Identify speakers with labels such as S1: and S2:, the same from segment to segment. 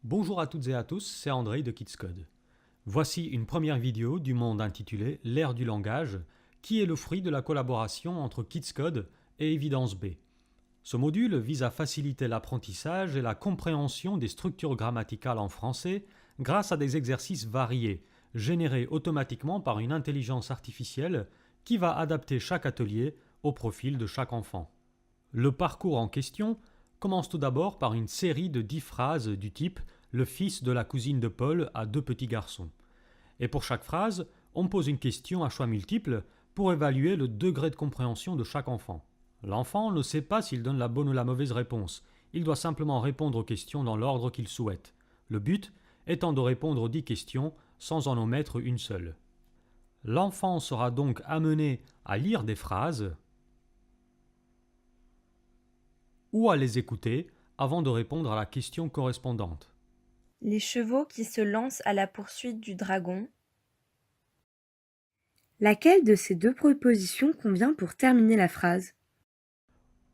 S1: Bonjour à toutes et à tous, c'est André de Kids Code. Voici une première vidéo du monde intitulée L'ère du langage, qui est le fruit de la collaboration entre Kids Code et Evidence B. Ce module vise à faciliter l'apprentissage et la compréhension des structures grammaticales en français grâce à des exercices variés, générés automatiquement par une intelligence artificielle qui va adapter chaque atelier au profil de chaque enfant. Le parcours en question commence tout d'abord par une série de 10 phrases du type « Le fils de la cousine de Paul a 2 petits garçons ». Et pour chaque phrase, on pose une question à choix multiples pour évaluer le degré de compréhension de chaque enfant. L'enfant ne sait pas s'il donne la bonne ou la mauvaise réponse, il doit simplement répondre aux questions dans l'ordre qu'il souhaite. Le but étant de répondre aux 10 questions sans en omettre une seule. L'enfant sera donc amené à lire des phrases ou à les écouter avant de répondre à la question correspondante.
S2: Les chevaux qui se lancent à la poursuite du dragon.
S3: Laquelle de ces deux propositions convient pour terminer la phrase?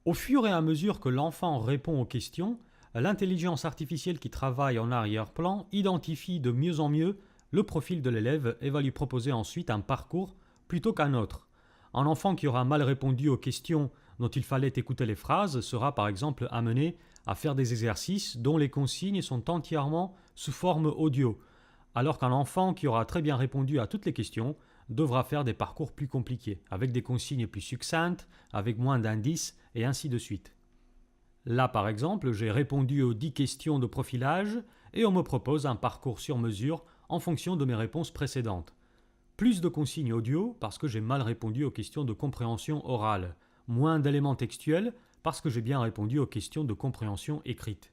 S1: Au fur et à mesure que l'enfant répond aux questions, l'intelligence artificielle qui travaille en arrière-plan identifie de mieux en mieux le profil de l'élève et va lui proposer ensuite un parcours plutôt qu'un autre. Un enfant qui aura mal répondu aux questions dont il fallait écouter les phrases sera par exemple amené à faire des exercices dont les consignes sont entièrement sous forme audio, alors qu'un enfant qui aura très bien répondu à toutes les questions devra faire des parcours plus compliqués, avec des consignes plus succinctes, avec moins d'indices, et ainsi de suite. Là, par exemple, j'ai répondu aux 10 questions de profilage et on me propose un parcours sur mesure en fonction de mes réponses précédentes. Plus de consignes audio parce que j'ai mal répondu aux questions de compréhension orale, moins d'éléments textuels parce que j'ai bien répondu aux questions de compréhension écrite.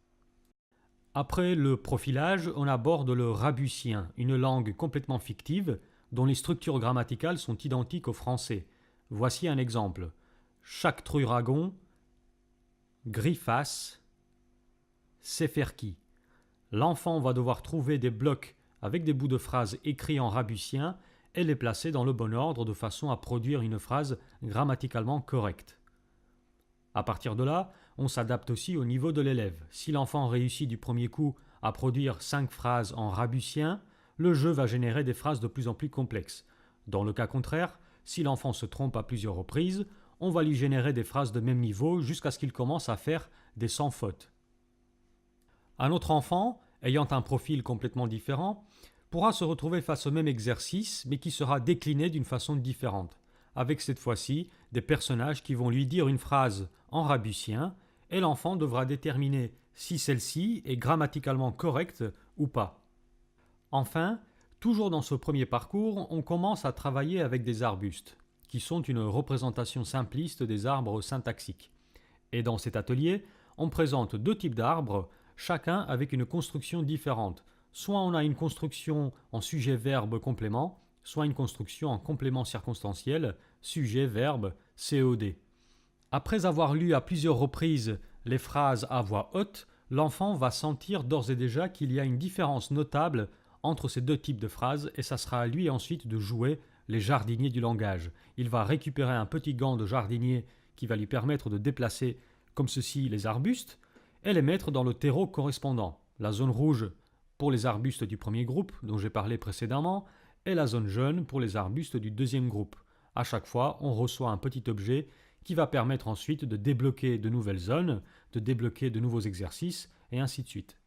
S1: Après le profilage, on aborde le rabussien, une langue complètement fictive dont les structures grammaticales sont identiques au français. Voici un exemple. Chaque truiragon, griface, seferki. L'enfant va devoir trouver des blocs avec des bouts de phrases écrits en rabussien et les placer dans le bon ordre de façon à produire une phrase grammaticalement correcte. À partir de là, on s'adapte aussi au niveau de l'élève. Si l'enfant réussit du premier coup à produire 5 phrases en rabussien, le jeu va générer des phrases de plus en plus complexes. Dans le cas contraire, si l'enfant se trompe à plusieurs reprises, on va lui générer des phrases de même niveau jusqu'à ce qu'il commence à faire des sans fautes. Un autre enfant, ayant un profil complètement différent, pourra se retrouver face au même exercice, mais qui sera décliné d'une façon différente, avec cette fois-ci des personnages qui vont lui dire une phrase en rabussien, et l'enfant devra déterminer si celle-ci est grammaticalement correcte ou pas. Enfin, toujours dans ce premier parcours, on commence à travailler avec des arbustes, qui sont une représentation simpliste des arbres syntaxiques. Et dans cet atelier, on présente 2 types d'arbres, chacun avec une construction différente. Soit on a une construction en sujet-verbe-complément, soit une construction en complément circonstanciel, sujet-verbe, COD. Après avoir lu à plusieurs reprises les phrases à voix haute, l'enfant va sentir d'ores et déjà qu'il y a une différence notable entre ces 2 types de phrases et ça sera à lui ensuite de jouer les jardiniers du langage. Il va récupérer un petit gant de jardinier qui va lui permettre de déplacer comme ceci les arbustes et les mettre dans le terreau correspondant. La zone rouge pour les arbustes du premier groupe dont j'ai parlé précédemment et la zone jaune pour les arbustes du deuxième groupe. À chaque fois, on reçoit un petit objet qui va permettre ensuite de débloquer de nouvelles zones, de débloquer de nouveaux exercices et ainsi de suite.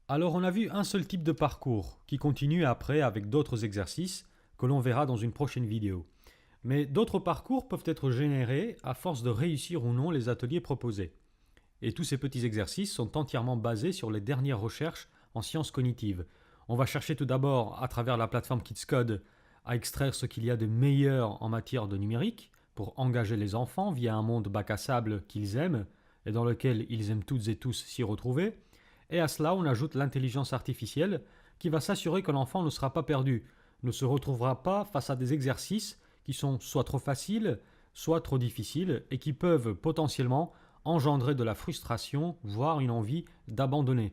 S1: Alors on a vu un seul type de parcours qui continue après avec d'autres exercices que l'on verra dans une prochaine vidéo. Mais d'autres parcours peuvent être générés à force de réussir ou non les ateliers proposés. Et tous ces petits exercices sont entièrement basés sur les dernières recherches en sciences cognitives. On va chercher tout d'abord à travers la plateforme Kids Code à extraire ce qu'il y a de meilleur en matière de numérique pour engager les enfants via un monde bac à sable qu'ils aiment et dans lequel ils aiment toutes et tous s'y retrouver. Et à cela, on ajoute l'intelligence artificielle qui va s'assurer que l'enfant ne sera pas perdu, ne se retrouvera pas face à des exercices qui sont soit trop faciles, soit trop difficiles et qui peuvent potentiellement engendrer de la frustration, voire une envie d'abandonner.